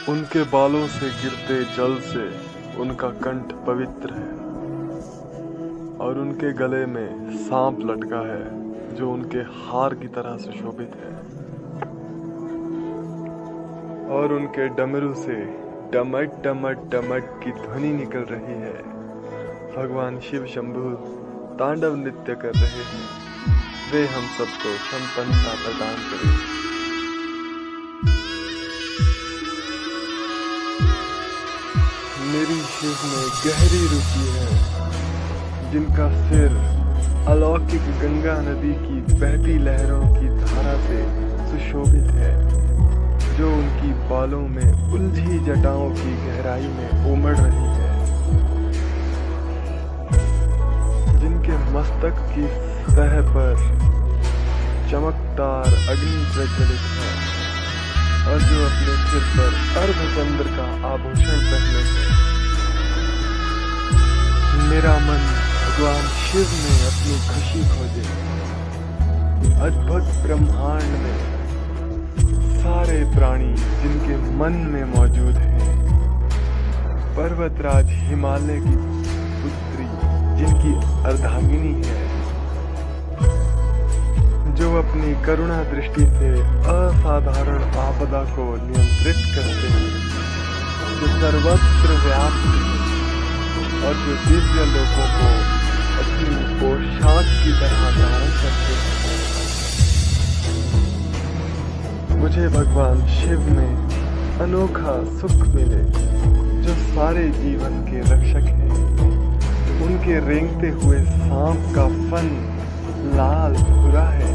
उनके बालों से गिरते जल से उनका कंठ पवित्र है और उनके गले में सांप लटका है जो उनके हार की तरह सुशोभित है और उनके डमरू से डमट डमट डमट की ध्वनि निकल रही है। भगवान शिव शंभु तांडव नृत्य कर रहे हैं। वे हम सबको संपन्नता प्रदान करें। मेरी शिव में गहरी रुचि है, जिनका सिर अलौकिक गंगा नदी की बहती लहरों की धारा से सुशोभित है, जो उनकी बालों में उलझी जटाओं की गहराई में उमड़ रही है, जिनके मस्तक की सतह पर चमकदार अग्नि प्रज्वलित है और जो अपने सिर पर अर्धचंद्र का आभूषण पहने हैं। मेरा मन भगवान शिव में अपनी खुशी खोजे। अद्भुत ब्रह्मांड में सारे प्राणी जिनके मन में मौजूद हैं, पर्वतराज हिमालय की पुत्री जिनकी अर्धांगिनी है, जो अपनी करुणा दृष्टि से असाधारण आपदा को नियंत्रित करते हैं, जो सर्वत्र व्याप्त है और जो दिव्य लोगों को अपनी पोशाक की तरह धारण करते हैं। मुझे भगवान शिव में अनोखा सुख मिले, जो सारे जीवन के रक्षक हैं। उनके रेंगते हुए सांप का फन लाल भूरा है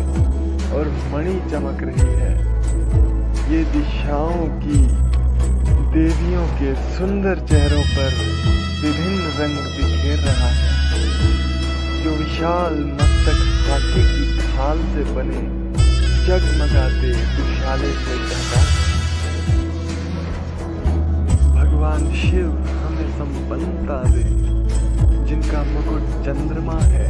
और मणि चमक रही है। ये दिशाओं की देवियों के सुंदर चेहरों पर विभिन्न रंग बिखेर रहा है, जो विशाल मस्तक हाथी की खाल से बने जगमगाते दुशाले से ढका। भगवान शिव हमें संपन्नता दे, जिनका मुकुट चंद्रमा है,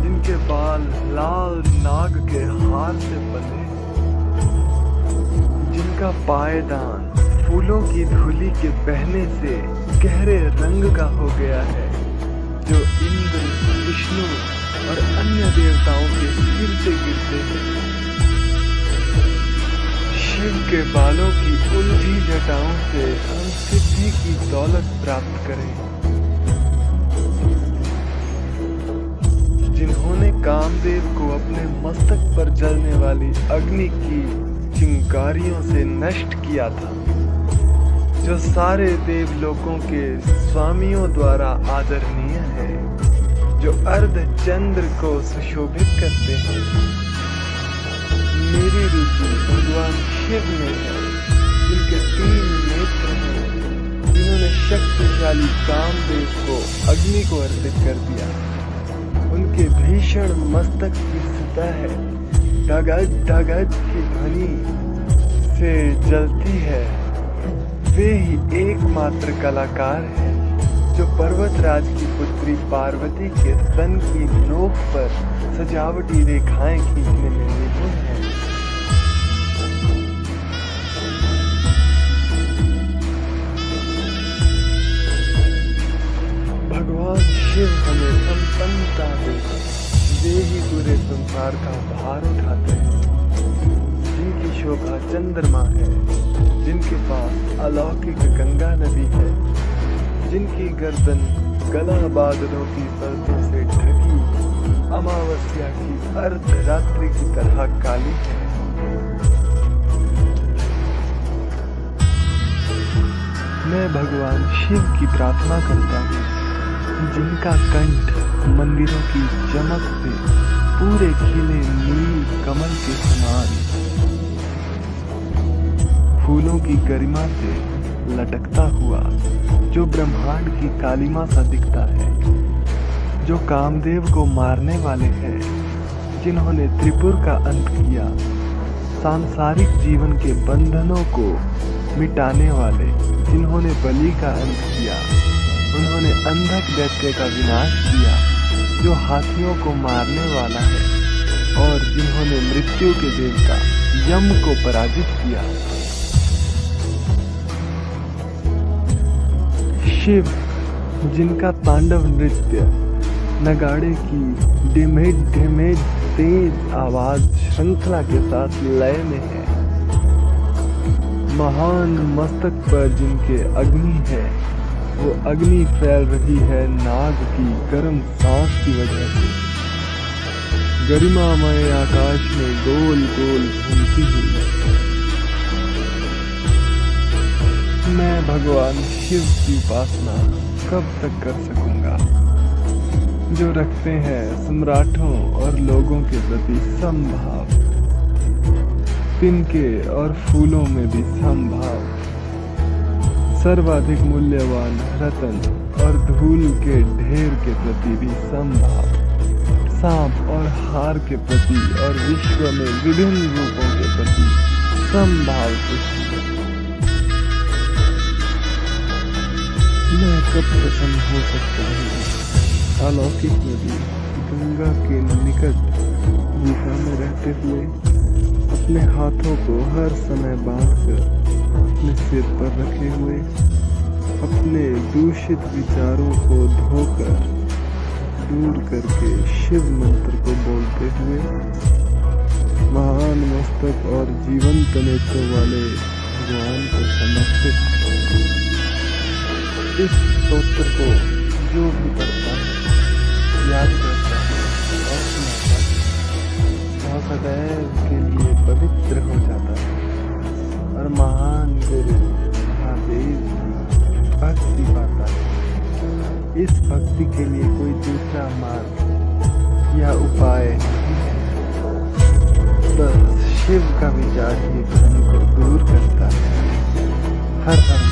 जिनके बाल लाल नाग के हार से बने, जिनका पायदान फूलों की धूली के बहने से गहरे रंग का हो गया है, जो इंद्र, विष्णु और अन्य देवताओं के सिर से गिरते हैं। शिव के बालों की उलझी जटाओं से हम सिद्धि की दौलत प्राप्त करें। जिन्होंने कामदेव को अपने मस्तक पर जलने वाली अग्नि की चिंगारियों से नष्ट किया था, जो सारे देवलोकों के स्वामियों द्वारा आदरणीय है, जो अर्धचंद्र को सुशोभित करते हैं। मेरी रुचि भगवान शिव में है, जिनके 3 नेत्र हैं, जिन्होंने शक्तिशाली कामदेव को अग्नि को अर्पित कर दिया। उनके भीषण मस्तक की सतह धगध धगध की ध्वनि से जलती है। वे ही एकमात्र कलाकार हैं, जो पर्वतराज की पुत्री पार्वती के स्तन की नोक पर सजावटी रेखाएं खींचने में निपुण हैं। भगवान शिव हमें संपन्नता दे। वे ही पूरे संसार का भार उठाते हैं, जिनकी शोभा चंद्रमा है, जिनके पास अलौकिक गंगा नदी है, जिनकी गर्दन गला बादलों की परतों से ढकी अमावस्या की अर्धरात्रि की तरह काली है। मैं भगवान शिव की प्रार्थना करता हूँ, जिनका कंठ मंदिरों की चमक से पूरे खिले नील कमल के समान, फूलों की गरिमा से लटकता हुआ, जो ब्रह्मांड की कालिमा सा दिखता है, जो कामदेव को मारने वाले हैं, जिन्होंने त्रिपुर का अंत किया, सांसारिक जीवन के बंधनों को मिटाने वाले, जिन्होंने बलि का अंत किया, उन्होंने अंधक दैत्य का विनाश किया, जो हाथियों को मारने वाला है, और जिन्होंने मृत्यु के देवता यम को पराजित किया। शिव जिनका तांडव नृत्य नगाड़े की ढिमेज ढिमेज तेज आवाज श्रृंखला के साथ लय में है। महान मस्तक पर जिनके अग्नि है, वो अग्नि फैल रही है नाग की गर्म सांस की वजह से। गरिमामय आकाश में गोल गोल घूमती हुई मैं भगवान शिव की उपासना कब तक कर सकूंगा, जो रखते हैं सम्राटों और लोगों के प्रति समभाव, तिनके और फूलों में भी समभाव, सर्वाधिक मूल्यवान रतन और धूल के ढेर के प्रति भी समभाव, सांप और हार के प्रति और विश्व में विभिन्न रूपों के प्रति समभाव कुछ मैं कब प्रसन्न हो सकता हूँ अलौकिक नदी गंगा के निकट गुफा में रहते हुए, अपने हाथों को हर समय बांधकर अपने सिर पर रखे हुए, अपने दूषित विचारों को धोकर दूर करके शिव मंत्र को बोलते हुए, महान मस्तक और जीवंत नेत्रों वाले भगवान को समर्पित इस स्तोत्र को जो भी पढ़ता है, याद करता है और सुनाता है, वह सदैव के लिए पवित्र हो जाता है और महान गुरु महादेव की भक्ति पाता है। इस भक्ति के लिए कोई दूसरा मार्ग या उपाय नहीं है, बस शिव का विचार ही भ्रम को दूर करता है। हर